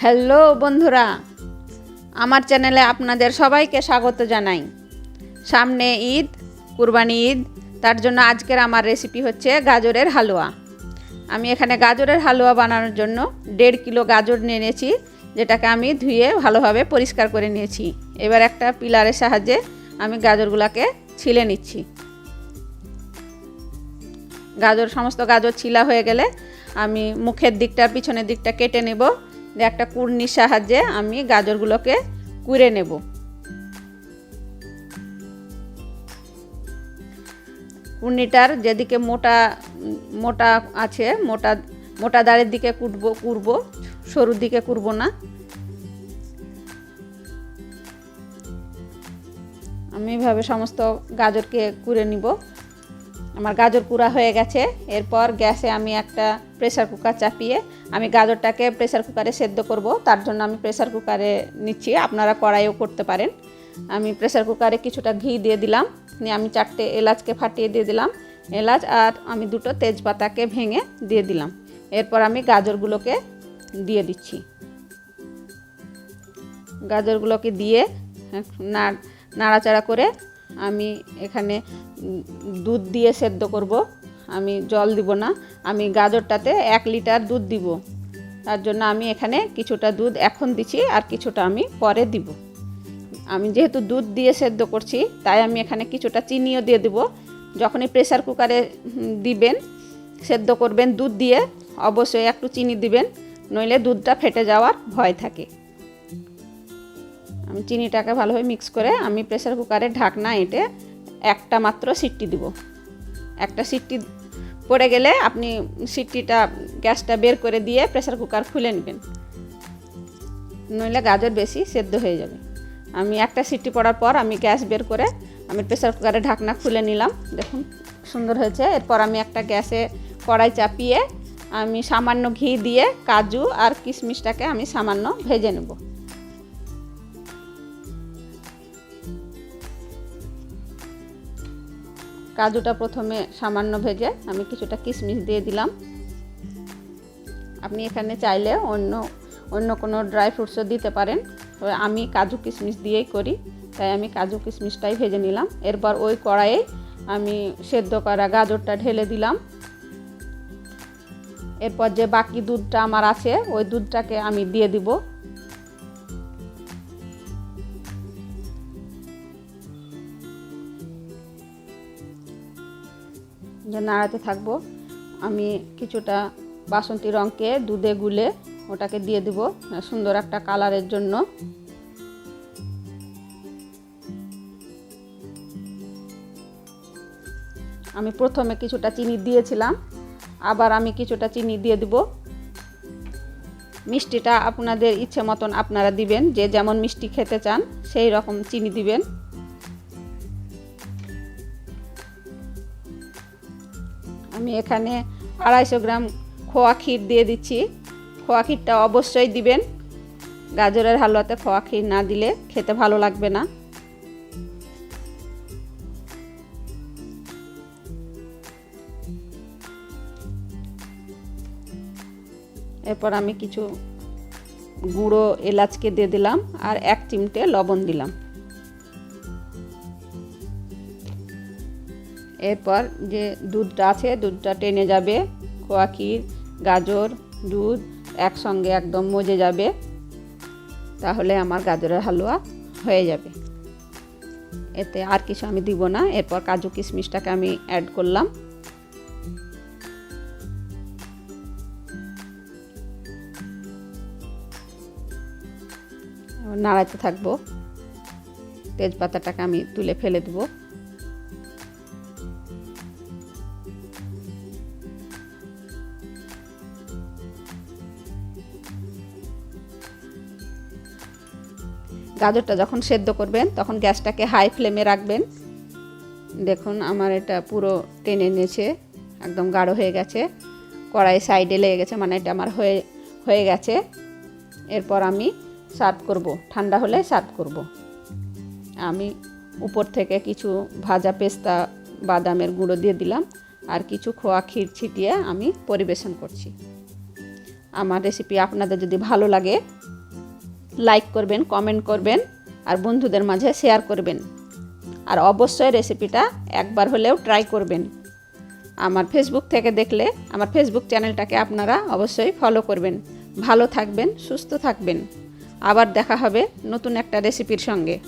Hello বন্ধুরা, আমার চ্যানেলে আপনাদের সবাইকে স্বাগত জানাই। সামনে ঈদ, কুরবানি ঈদ, তার জন্য আজকের আমার রেসিপি হচ্ছে গাজরের হালুয়া। আমি এখানে গাজরের হালুয়া বানানোর জন্য 1.5 কিলো গাজর নিয়ে নিয়েছি, যেটাকে আমি ধুয়ে ভালোভাবে পরিষ্কার করে নিয়েছি। এবার একটা পিলারের সাহায্যে আমি গাজরগুলোকে ছিলে নিচ্ছি। সমস্ত গাজর ছিলা হয়ে গেলে আমি মুখের দিকটার পিছনের দিকটা কেটে নেব। একটা কুড়নির সাহায্যে আমি গাজরগুলোকে কুড়ে নেব। কুড়নিটার যেদিকে মোটা মোটা আছে, মোটা দাঁড়ের দিকে কুড়ব, সরুর দিকে কুড়ব না। আমি এইভাবে সমস্ত গাজরকে কুড়ে নিব। আমার গাজর কুড়া হয়ে গেছে। এরপর গ্যাসে আমি একটা প্রেসার কুকার চাপিয়ে আমি গাজরটাকে প্রেসার কুকারে সেদ্ধ করব। তার জন্য আমি প্রেসার কুকারে নিচ্ছি, আপনারা কড়াইও করতে পারেন। আমি প্রেসার কুকারে কিছুটা ঘি দিয়ে দিলাম, নিয়ে আমি 4টে এলাচকে ফাটিয়ে দিয়ে দিলাম, এলাচ, আর আমি 2টো তেজপাতাকে ভেঙে দিয়ে দিলাম। এরপর আমি গাজরগুলোকে দিয়ে দিচ্ছি। গাজরগুলোকে দিয়ে নাড়াচাড়া করে আমি এখানে দুধ দিয়ে সেদ্ধ করব। আমি জল দিব না, আমি গাজরটাতে 1 লিটার দুধ দিব। তার জন্য আমি এখানে কিছুটা দুধ এখন দিচ্ছি, আর কিছুটা আমি পরে দিব। আমি যেহেতু দুধ দিয়ে সেদ্ধ করছি, তাই আমি এখানে কিছুটা চিনিও দিয়ে দেব। যখনই প্রেসার কুকারে দিবেন, সেদ্ধ করবেন দুধ দিয়ে, অবশ্যই একটু চিনি দিবেন, নইলে দুধটা ফেটে যাওয়ার ভয় থাকে। আমি চিনিটাকে ভালোভাবে মিক্স করে আমি প্রেসার কুকারে ঢাকনা এঁটে একটা মাত্র সিটি দিব। একটা সিটি পড়ে গেলে আপনি সিটিটা গ্যাসটা বের করে দিয়ে প্রেসার কুকার খুলে নেবেন, নইলে গাজর বেশি সেদ্ধ হয়ে যাবে। আমি একটা সিটি পড়ার পর আমি গ্যাস বের করে আমি প্রেসার কুকারে ঢাকনা খুলে নিলাম। দেখুন সুন্দর হয়েছে। এরপর আমি একটা গ্যাসে কড়াই চাপিয়ে আমি সামান্য ঘি দিয়ে কাজু আর কিশমিশটাকে আমি সামান্য ভেজে নেব। কাজুটা প্রথমে সামান্য ভেজে আমি কিছুটা কিশমিশ দিয়ে দিলাম। আপনি এখানে চাইলে অন্য কোনো ড্রাই ফ্রুটসও দিতে পারেন, তবে আমি কাজু কিশমিশ দিয়েই করি, তাই আমি কাজু কিশমিশটাই ভেজে নিলাম। এরপর ওই কড়াইয়ে আমি সেদ্ধ করা গাজরটা ঢেলে দিলাম। এরপর যে বাকি দুধটা আমার আছে, ওই দুধটাকে আমি দিয়ে দিব। নাড়াতে থাকবো। আমি কিছুটা বাসন্তী রঙকে দুধে গুলে ওটাকে দিয়ে দেব সুন্দর একটা কালারের জন্য। আমি প্রথমে কিছুটা চিনি দিয়েছিলাম, আবার আমি কিছুটা চিনি দিয়ে দেব। মিষ্টিটা আপনাদের ইচ্ছে মতন আপনারা দিবেন, যে যেমন মিষ্টি খেতে চান সেই রকম চিনি দিবেন। আমি এখানে 250 গ্রাম খোয়া ক্ষীর দিয়ে দিচ্ছি। খোয়া ক্ষীরটা অবশ্যই দিবেন, গাজরের হালুয়াতে খোয়া ক্ষীর না দিলে খেতে ভালো লাগবে না। এরপর আমি কিছু গুঁড়ো এলাচকে দিয়ে দিলাম, আর 1 চিমটে লবণ দিলাম। এরপর যে দুধটা আছে, দুধটা টেনে যাবে, খোয়া ক্ষীর, গাজর, দুধ একসঙ্গে একদম মজে যাবে, তাহলে আমার গাজরের হালুয়া হয়ে যাবে। এতে আর কিছু আমি দিব না। এরপর কাজু কিশমিশটাকে আমি অ্যাড করলাম। নাড়াতে থাকবো। তেজপাতাটাকে আমি তুলে ফেলে দেবো। গাজরটা যখন সেদ্ধ করবেন তখন গ্যাসটাকে হাই ফ্লেমে রাখবেন। দেখুন আমার এটা পুরো টেনে নিয়েছে, একদম গাঢ় হয়ে গেছে, কড়াই সাইডে লেগে গেছে, মানে এটা আমার হয়ে গেছে। এরপর আমি সার্ভ করব, ঠান্ডা হলে সার্ভ করব। আমি উপর থেকে কিছু ভাজা পেস্তা বাদামের গুঁড়ো দিয়ে দিলাম, আর কিছু খোয়া ক্ষীর ছিটিয়ে আমি পরিবেশন করছি। আমার রেসিপি আপনাদের যদি ভালো লাগে লাইক করবেন, কমেন্ট করবেন আর বন্ধুদের মাঝে শেয়ার করবেন। আর অবশ্যই রেসিপিটা একবার হলেও ট্রাই করবেন। আমার ফেসবুক থেকে দেখলে আমার ফেসবুক চ্যানেলটাকে আপনারা অবশ্যই ফলো করবেন। ভালো থাকবেন, সুস্থ থাকবেন। আবার দেখা হবে নতুন একটা রেসিপির সঙ্গে।